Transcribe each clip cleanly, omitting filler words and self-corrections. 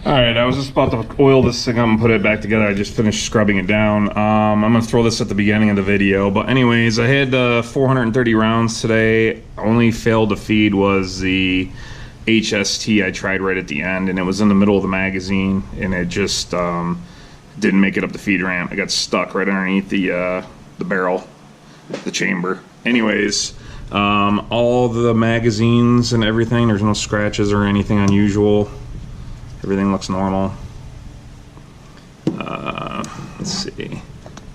Alright, I was just about to oil this thing up and put it back together. I just finished scrubbing it down. I'm going to throw this at the beginning of the video. But anyways, I had 430 rounds today. Only failed to feed was the HST I tried right at the end. And it was in the middle of the magazine. And it just didn't make it up the feed ramp. It got stuck right underneath the barrel, the chamber. Anyways, all the magazines and everything, there's no scratches or anything unusual. Everything looks normal. Let's see.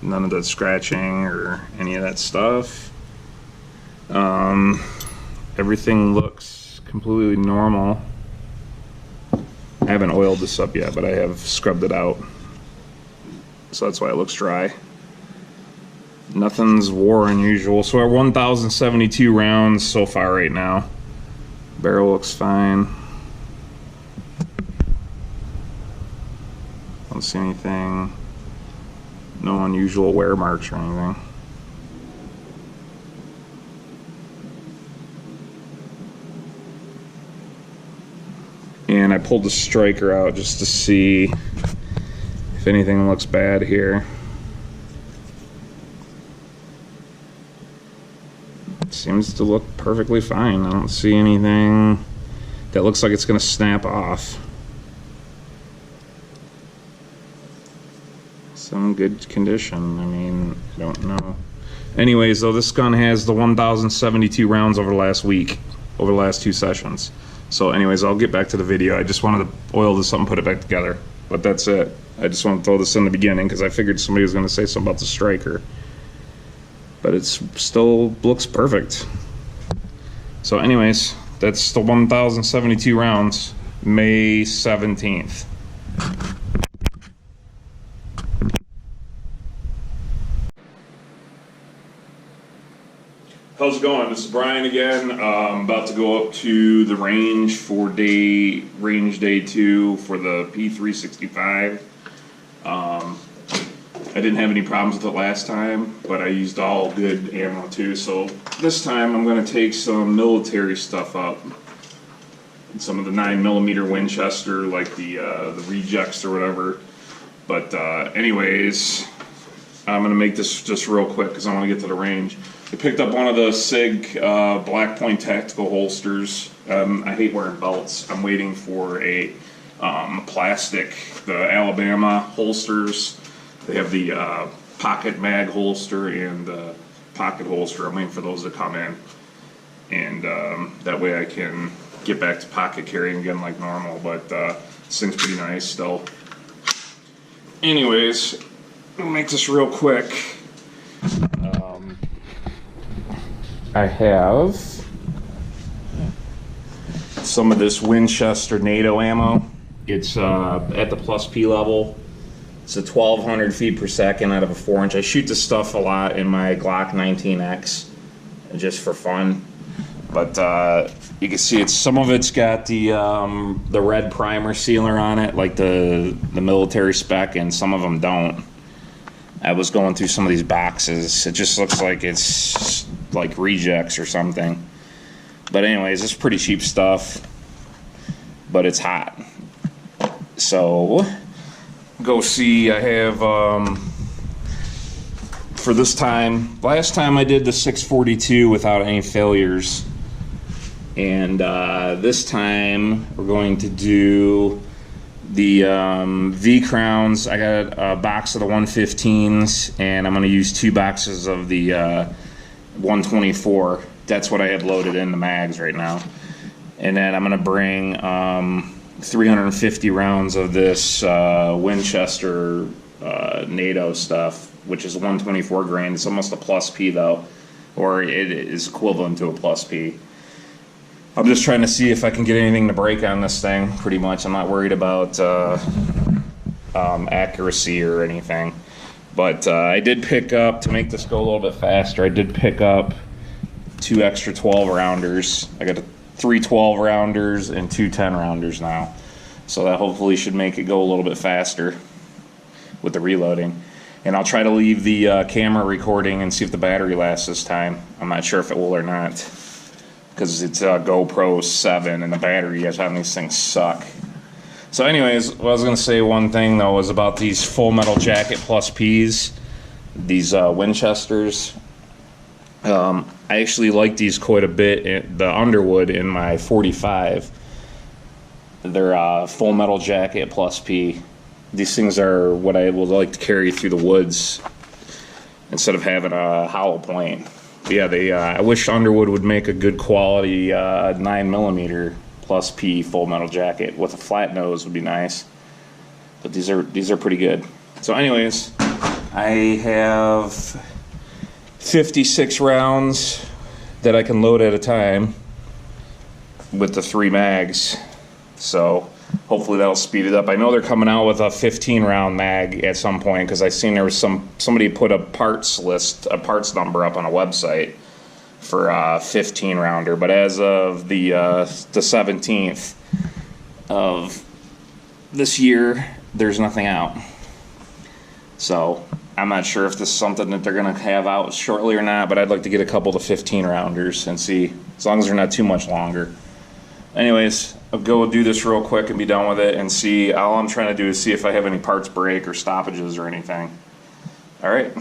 None of that scratching or any of that stuff. Everything looks completely normal. I haven't oiled this up yet, but I have scrubbed it out. So that's why it looks dry. Nothing's war unusual. So our 1,072 rounds so far right now. Barrel looks fine. Don't see anything, no unusual wear marks or anything. And I pulled the striker out just to see if anything looks bad here. It seems to look perfectly fine. I don't see anything that looks like it's going to snap off. Some good condition. I mean, I don't know. Anyways, though, this gun has the 1,072 rounds over the last week, over the last 2 sessions. So anyways, I'll get back to the video. I just wanted to oil this up and put it back together. But that's it. I just want to throw this in the beginning because I figured somebody was going to say something about the striker. But it still looks perfect. So anyways, that's the 1,072 rounds, May 17th. How's it going? This is Brian again. I'm about to go up to the range for range day 2 for the P365. I didn't have any problems with it last time, but I used all good ammo too. So this time I'm going to take some military stuff up. Some of the 9mm Winchester, like the rejects or whatever. But anyways, I'm going to make this just real quick because I want to get to the range. I picked up one of the Sig Black Point tactical holsters. I hate wearing belts. I'm waiting for a plastic, the Alabama holsters. They have the pocket mag holster and the pocket holster. I'm waiting for those to come in. And that way I can get back to pocket carrying again like normal. But this thing's pretty nice still. Anyways, I'll make this real quick. I have some of this Winchester NATO ammo. It's at the plus P level. It's a 1,200 feet per second out of a 4-inch. I shoot this stuff a lot in my Glock 19X just for fun. But you can see some of it's got the red primer sealer on it, like the military spec, and some of them don't. I was going through some of these boxes. It just looks like it's like rejects or something. But anyways, it's pretty cheap stuff, but it's hot. So go see, I have for this time, last time I did the 642 without any failures, and this time we're going to do the V crowns. I got a box of the 115s, and I'm going to use 2 boxes of the 124. That's what I have loaded in the mags right now. And then I'm going to bring 350 rounds of this Winchester NATO stuff, which is 124 grain. It's almost a plus P though, or it is equivalent to a plus P. I'm just trying to see if I can get anything to break on this thing, pretty much. I'm not worried about accuracy or anything. But I did pick up, to make this go a little bit faster, I did pick up 2 extra 12-rounders. I got 3 12-rounders and 2 10-rounders now. So that hopefully should make it go a little bit faster with the reloading. And I'll try to leave the camera recording and see if the battery lasts this time. I'm not sure if it will or not, because it's a GoPro 7 and the batteries on these things suck. So anyways, what I was going to say one thing though was about these Full Metal Jacket Plus Ps, these Winchesters. I actually like these quite a bit. The Underwood in my 45. They're Full Metal Jacket Plus P. These things are what I would like to carry through the woods instead of having a hollow point. But yeah, I wish Underwood would make a good quality 9mm Plus P Full Metal Jacket with a flat nose would be nice. But these are pretty good. So anyways, I have 56 rounds that I can load at a time with the 3 mags. So hopefully that'll speed it up. I know they're coming out with a 15-round mag at some point because I seen there was somebody put a parts number up on a website for a 15-rounder. But as of the 17th of this year, there's nothing out. So I'm not sure if this is something that they're going to have out shortly or not, but I'd like to get a couple of 15-rounders and see, as long as they're not too much longer. Anyways, I'll go do this real quick and be done with it and see. All I'm trying to do is see if I have any parts break or stoppages or anything. All right.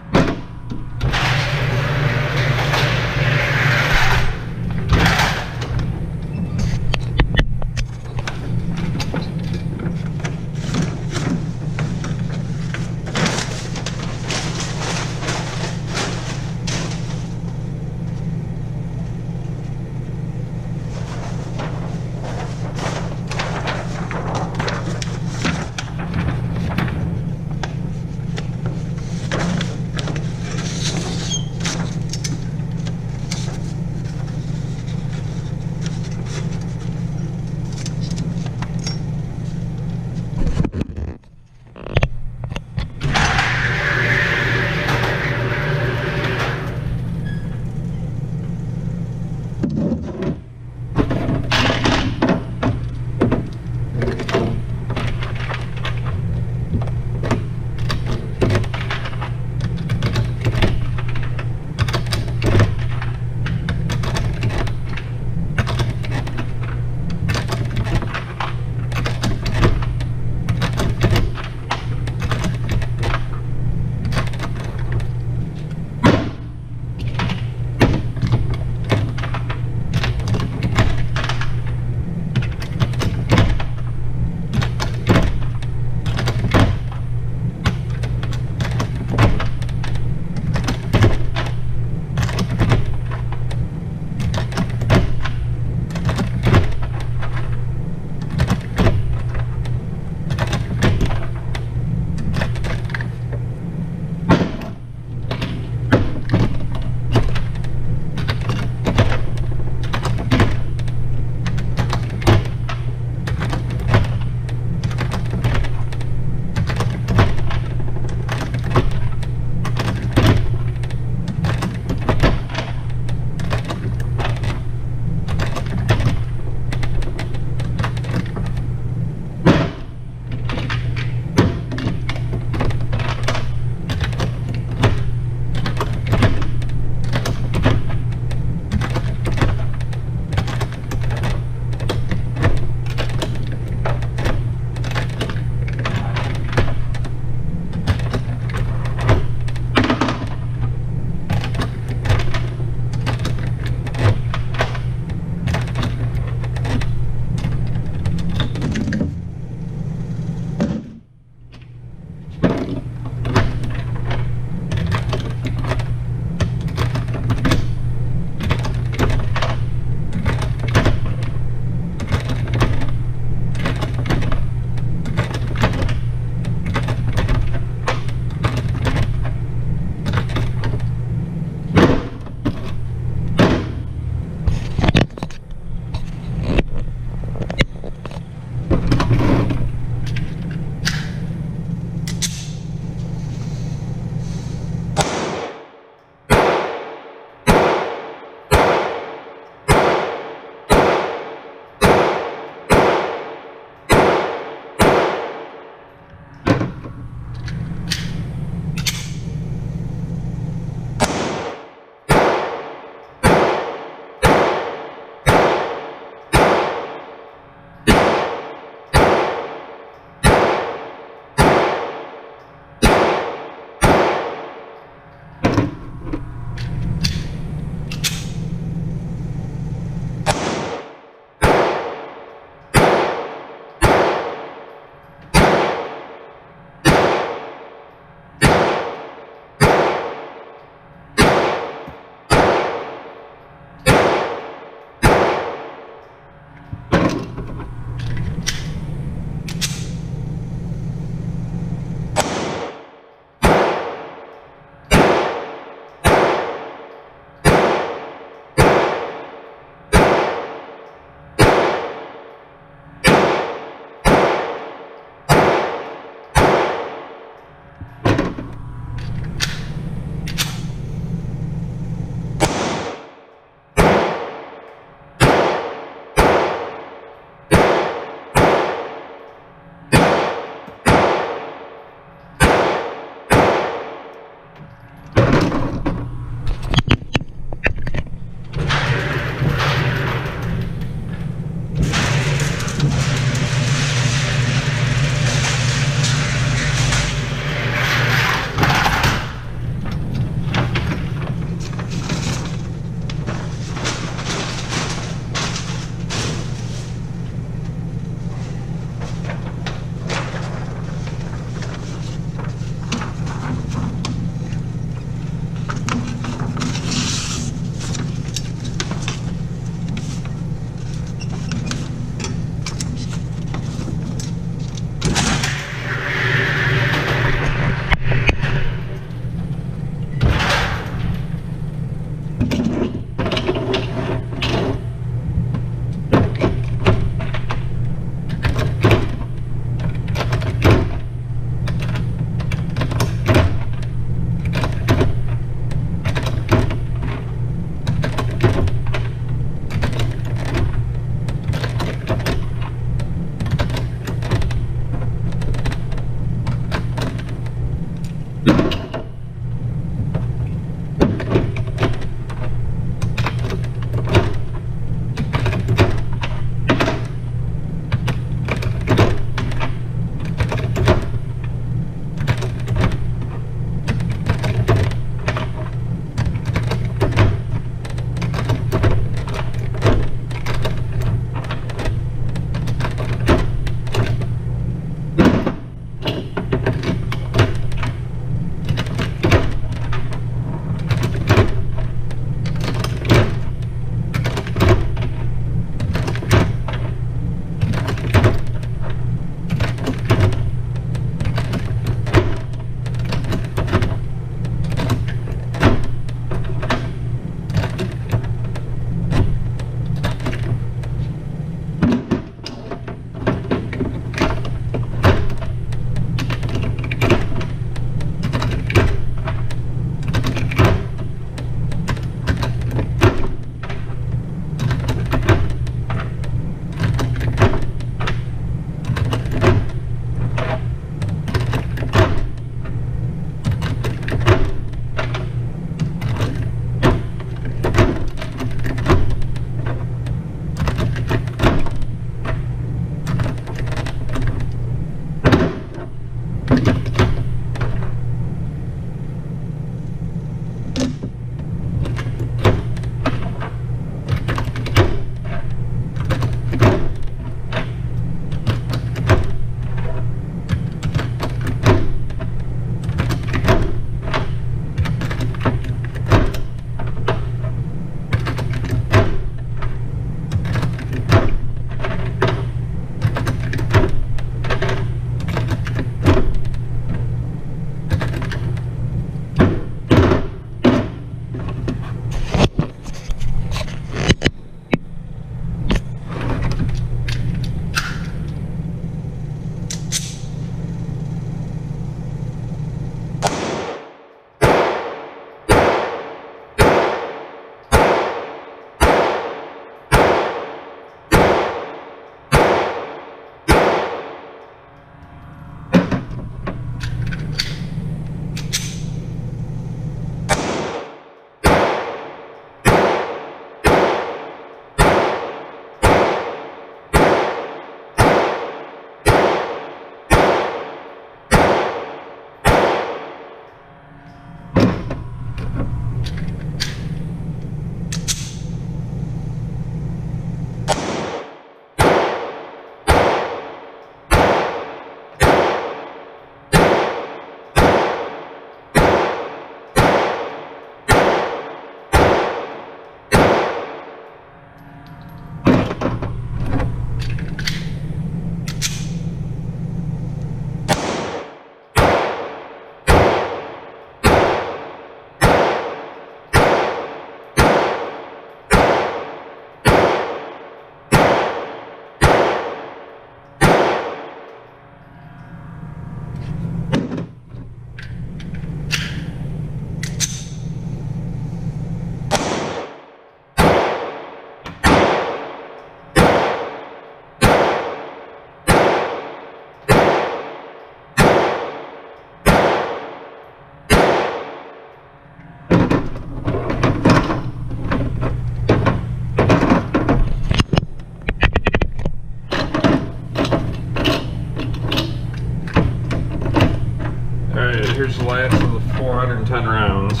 here's the last of the 410 rounds.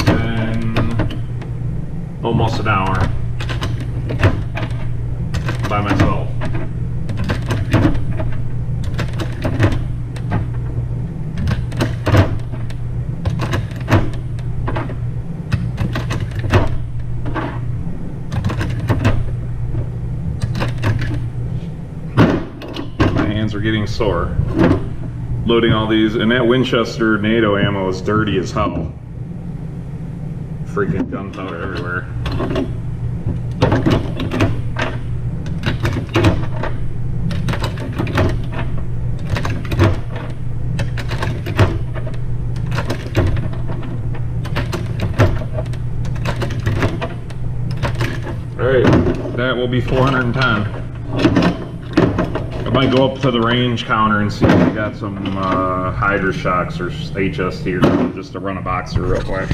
And almost an hour by myself. Are getting sore loading all these, and that Winchester NATO ammo is dirty as hell. Freaking gunpowder everywhere. Alright, that will be 410. I might go up to the range counter and see if they got some Hydra Shocks or HST or something, just to run a boxer real quick.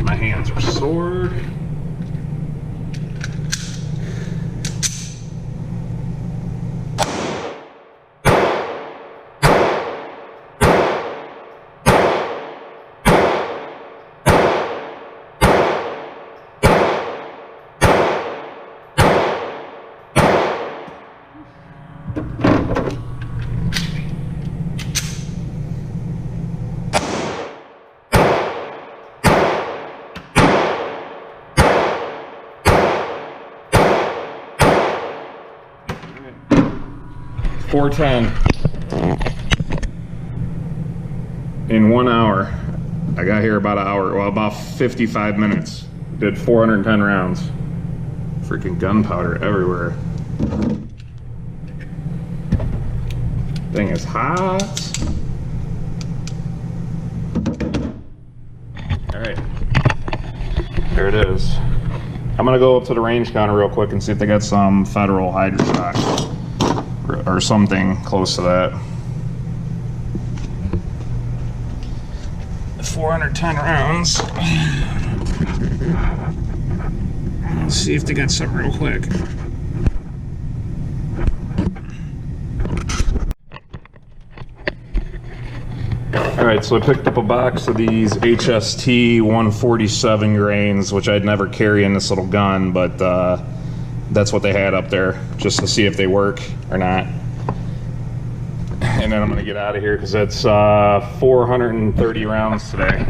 My hands are sore. .410 in 1 hour. I got here about an hour, well, about 55 minutes. Did 410 rounds. Freaking gunpowder everywhere. Thing is hot. All right, there it is. I'm gonna go up to the range counter real quick and see if they got some Federal Hydra Shocks or something close to that. 410 rounds. Let's see if they got something real quick. Alright, so I picked up a box of these HST 147 grains, which I'd never carry in this little gun, but that's what they had up there, just to see if they work or not. And then I'm going to get out of here because that's 430 rounds today.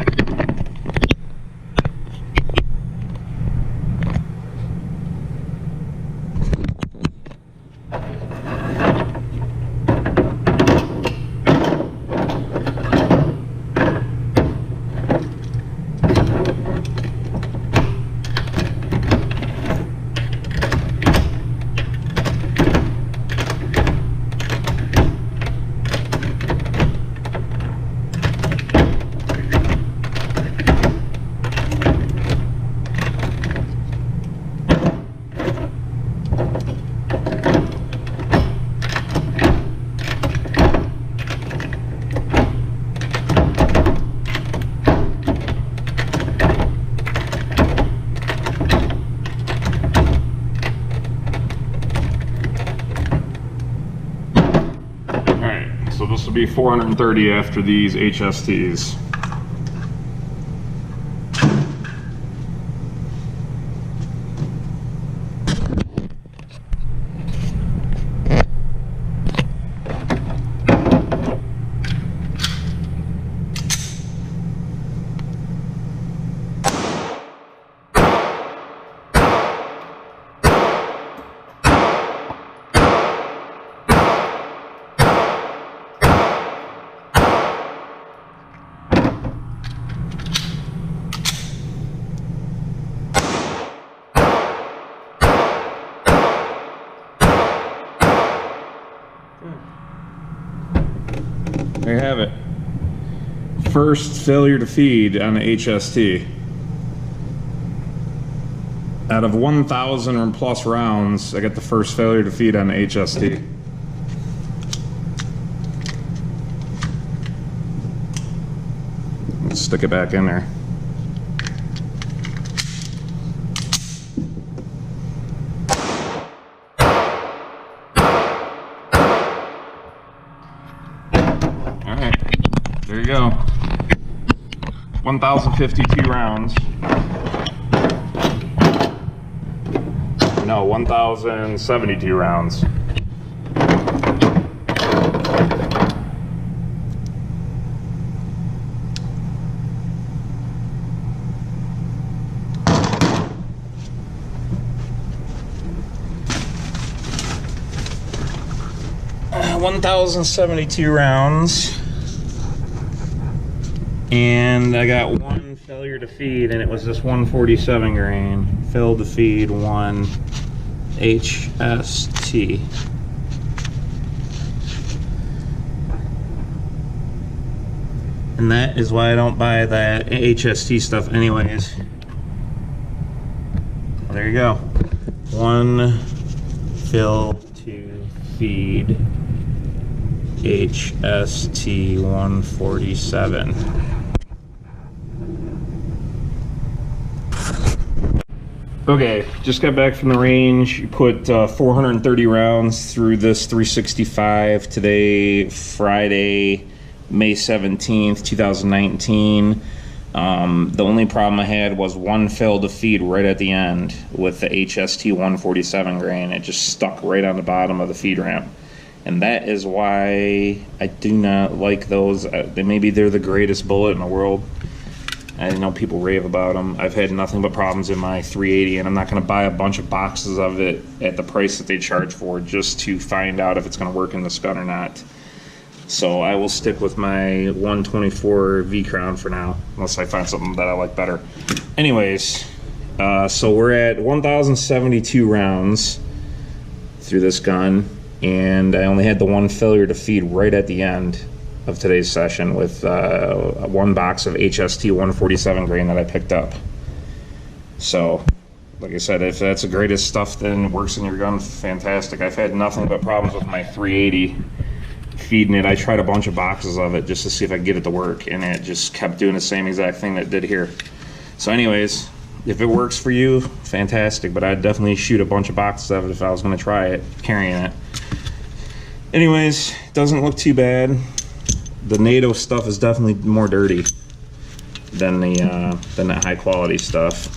So this will be 430 after these HSTs. There you have it. First failure to feed on the HST. Out of 1,000 or plus rounds, I got the first failure to feed on the HST. Let's stick it back in there. you go. 1,052 rounds. No, 1,072 rounds. Uh, 1,072 rounds. And I got one failure to feed, and it was this 147 grain. Failed to feed one HST. And that is why I don't buy that HST stuff anyways. There you go. One fill to feed HST 147. Okay, just got back from the range. You put 430 rounds through this 365 today, Friday, May 17th, 2019. The only problem I had was one failed to feed right at the end with the HST 147 grain. It just stuck right on the bottom of the feed ramp. And that is why I do not like those. Maybe they're the greatest bullet in the world. I know people rave about them. I've had nothing but problems in my 380, and I'm not going to buy a bunch of boxes of it at the price that they charge for just to find out if it's going to work in this gun or not. So I will stick with my 124 V-Crown for now, unless I find something that I like better. Anyways, so we're at 1,072 rounds through this gun, and I only had the one failure to feed right at the end of today's session with one box of HST 147 grain that I picked up. So, like I said, if that's the greatest stuff then it works in your gun, fantastic. I've had nothing but problems with my 380 feeding it. I tried a bunch of boxes of it just to see if I could get it to work, and it just kept doing the same exact thing that it did here. So anyways, if it works for you, fantastic, but I'd definitely shoot a bunch of boxes of it if I was going to try it, carrying it. Anyways, doesn't look too bad. The NATO stuff is definitely more dirty than that high quality stuff.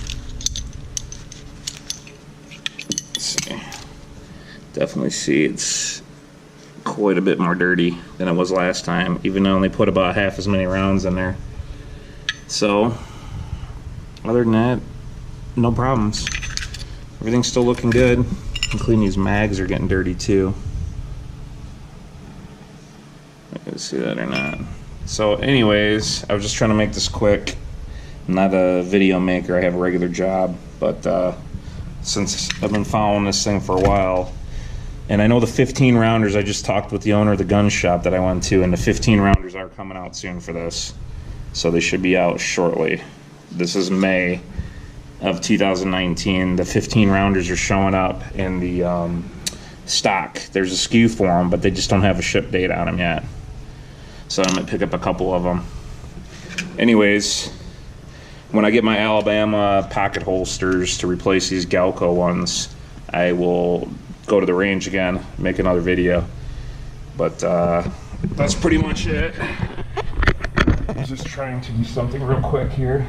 Let's see. Definitely see it's quite a bit more dirty than it was last time, even though I only put about half as many rounds in there. So, other than that, no problems. Everything's still looking good, including these mags are getting dirty too. I can see that or not. So anyways, I was just trying to make this quick. I'm not a video maker, I have a regular job, but since I've been following this thing for a while, and I know the 15 rounders, I just talked with the owner of the gun shop that I went to, and the 15 rounders are coming out soon for this. So they should be out shortly. This is May of 2019. The 15 rounders are showing up in the stock. There's a SKU for them, but they just don't have a ship date on them yet. So I might pick up a couple of them. Anyways, when I get my Alabama pocket holsters to replace these Galco ones, I will go to the range again, make another video. But that's pretty much it. I'm just trying to do something real quick here.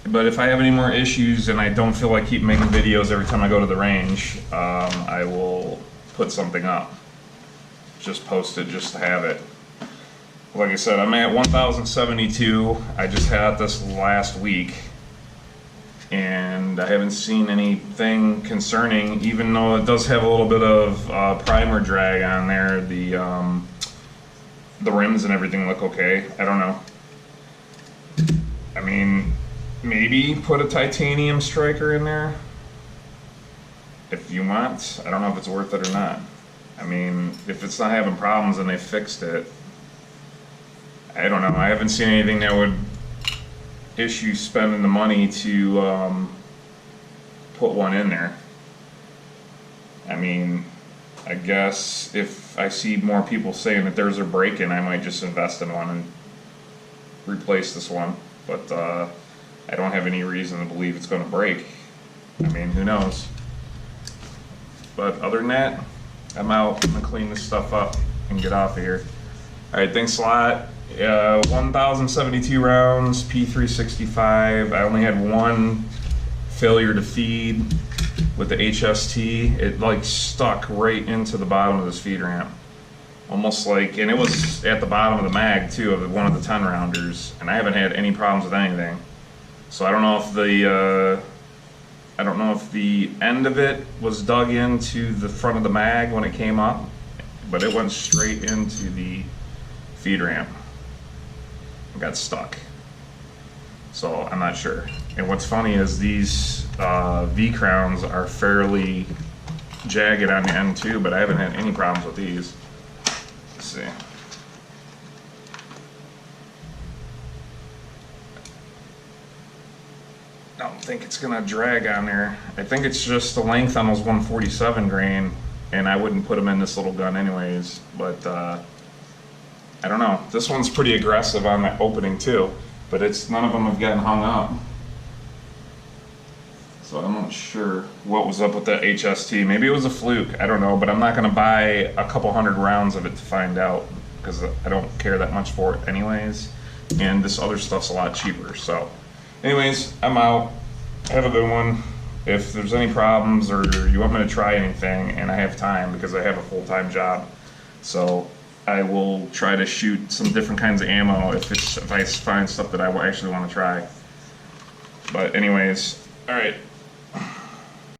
But if I have any more issues and I don't feel like keep making videos every time I go to the range, I will put something up. Just post it just to have it. Like I said, I'm at 1,072. I just had this last week, and I haven't seen anything concerning, even though it does have a little bit of primer drag on there. The rims and everything look okay. I don't know. I mean, maybe put a titanium striker in there if you want. I don't know if it's worth it or not. I mean, if it's not having problems and they fixed it, I don't know. I haven't seen anything that would issue spending the money to put one in there. I mean, I guess if I see more people saying that theirs are breaking, I might just invest in one and replace this one. But I don't have any reason to believe it's going to break. I mean, who knows? But other than that, I'm out. I'm going to clean this stuff up and get off of here. Alright, thanks a lot. 1,072 rounds, P365. I only had one failure to feed with the HST. It like stuck right into the bottom of this feed ramp. Almost like, and it was at the bottom of the mag too, of one of the 10 rounders, and I haven't had any problems with anything. So I don't know if the end of it was dug into the front of the mag when it came up, but it went straight into the feed ramp and got stuck. So I'm not sure. And what's funny is these V crowns are fairly jagged on the end too, but I haven't had any problems with these. Let's see. I don't think it's gonna drag on there. I think it's just the length on those 147 grain, and I wouldn't put them in this little gun anyways, but I don't know. This one's pretty aggressive on that opening too, but none of them have gotten hung up. So I'm not sure what was up with that HST. Maybe it was a fluke, I don't know, but I'm not gonna buy a couple hundred rounds of it to find out, because I don't care that much for it anyways, and this other stuff's a lot cheaper. So anyways, I'm out. Have a good one. If there's any problems or you want me to try anything, and I have time because I have a full-time job, so I will try to shoot some different kinds of ammo if I find stuff that I actually want to try. But anyways, all right.